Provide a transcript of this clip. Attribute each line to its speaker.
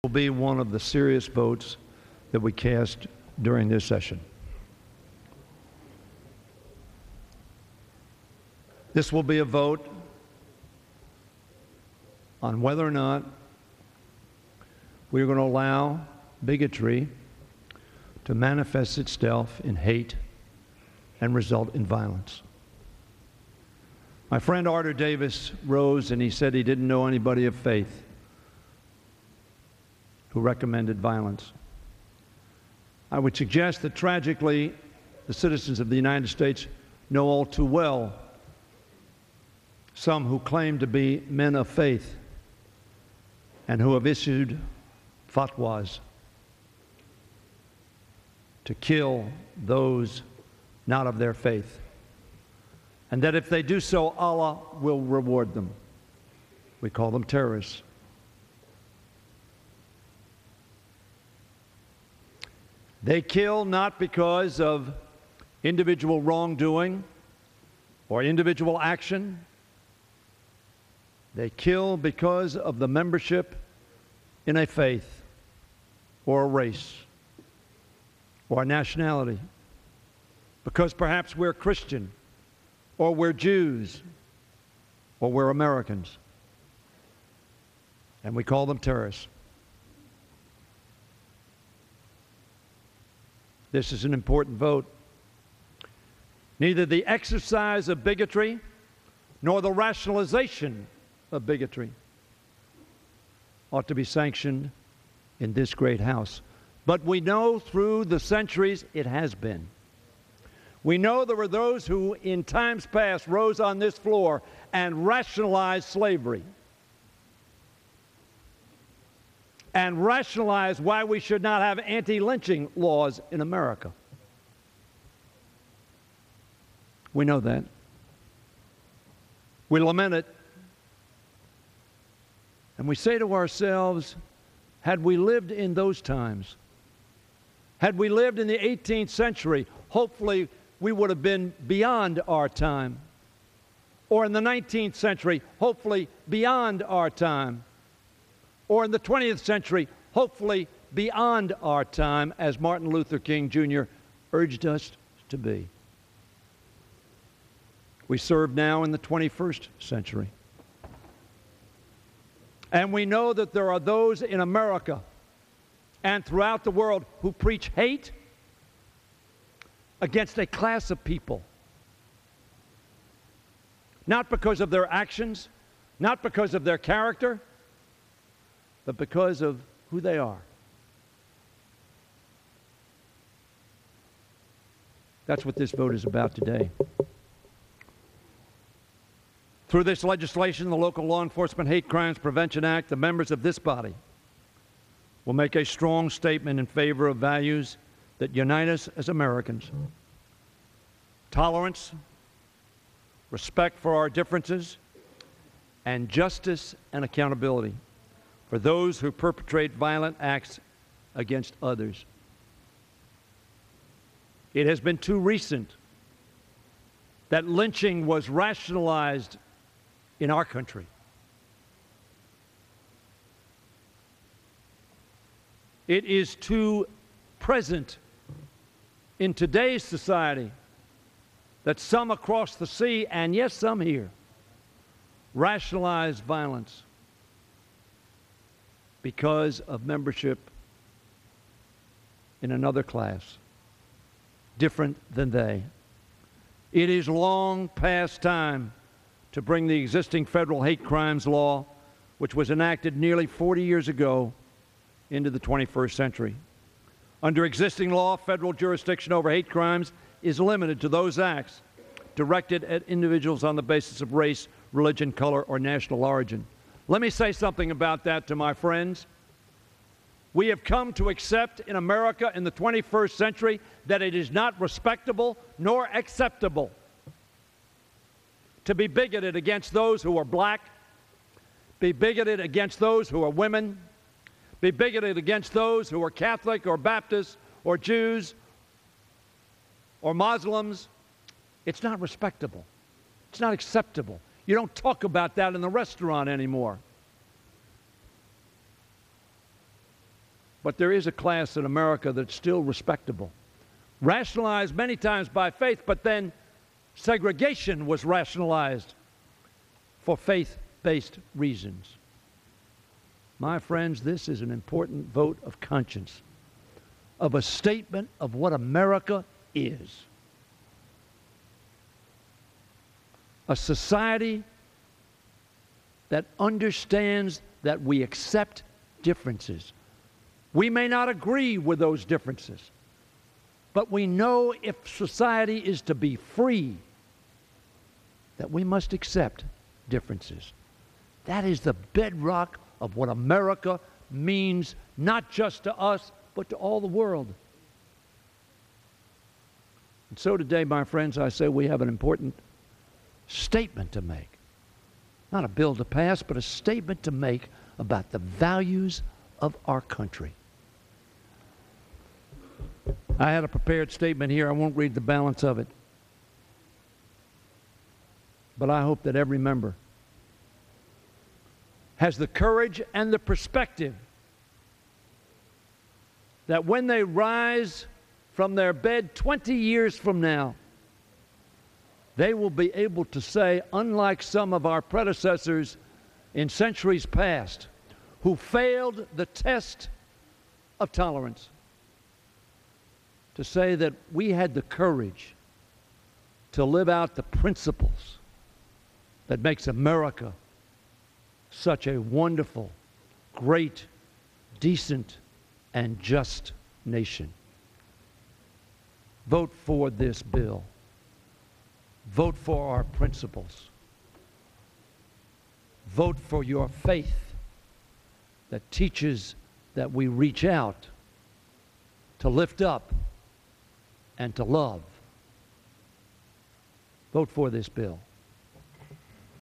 Speaker 1: will be one of the serious votes that we cast during this session. This will be a vote on whether or not we're going to allow bigotry to manifest itself in hate and result in violence. My friend Arthur Davis rose and he said he didn't know anybody of faith who recommended violence. I would suggest that tragically, the citizens of the United States know all too well some who claim to be men of faith and who have issued fatwas to kill those not of their faith, and that if they do so, Allah will reward them. We call them terrorists. They kill not because of individual wrongdoing or individual action. They kill because of the membership in a faith or a race or a nationality, because perhaps we're Christian or we're Jews or we're Americans, and we call them terrorists. This is an important vote. Neither the exercise of bigotry nor the rationalization of bigotry ought to be sanctioned in this great House. But we know through the centuries it has been. We know there were those who in times past rose on this floor and rationalized slavery and rationalized why we should not have anti-lynching laws in America. We know that. We lament it. And we say to ourselves, had we lived in those times, had we lived in the 18th century, hopefully we would have been beyond our time. Or in the 19th century, hopefully beyond our time. Or in the 20th century, hopefully beyond our time, as Martin Luther King Jr. urged us to be. We serve now in the 21st century. And we know that there are those in America and throughout the world who preach hate against a class of people. Not because of their actions, not because of their character, but because of who they are. That's what this vote is about today. Through this legislation, the Local Law Enforcement Hate Crimes Prevention Act, the members of this body will make a strong statement in favor of values that unite us as Americans. Tolerance, respect for our differences, and justice and accountability for those who perpetrate violent acts against others. It has been too recent that lynching was rationalized in our country. It is too present in today's society that some across the sea, and yes, some here, rationalize violence because of membership in another class, different than they. It is long past time to bring the existing federal hate crimes law, which was enacted nearly 40 years ago, into the 21st century. Under existing law, federal jurisdiction over hate crimes is limited to those acts directed at individuals on the basis of race, religion, color, or national origin. Let me say something about that to my friends. We have come to accept in America in the 21st century that it is not respectable nor acceptable to be bigoted against those who are black, be bigoted against those who are women, be bigoted against those who are Catholic or Baptist or Jews or Muslims. It's not respectable. It's not acceptable. You don't talk about that in the restaurant anymore. but there is a class in America that's still respectable. Rationalized many times by faith, but then segregation was rationalized for faith-based reasons. My friends, this is an important vote of conscience, of a statement of what America is. A society that understands that we accept differences. We may not agree with those differences, but we know if society is to be free, that we must accept differences. That is the bedrock of what America means, not just to us, but to all the world. And so today, my friends, I say we have an important statement to make. Not a bill to pass, but a statement to make about the values of our country. I had a prepared statement here. I won't read the balance of it. But I hope that every member has the courage and the perspective that when they rise from their bed 20 years from now, they will be able to say, unlike some of our predecessors in centuries past who failed the test of tolerance, to say that we had the courage to live out the principles that makes America such a wonderful, great, decent, and just nation. Vote for this bill. Vote for our principles. Vote for your faith that teaches that we reach out to lift up and to love. Vote for this bill.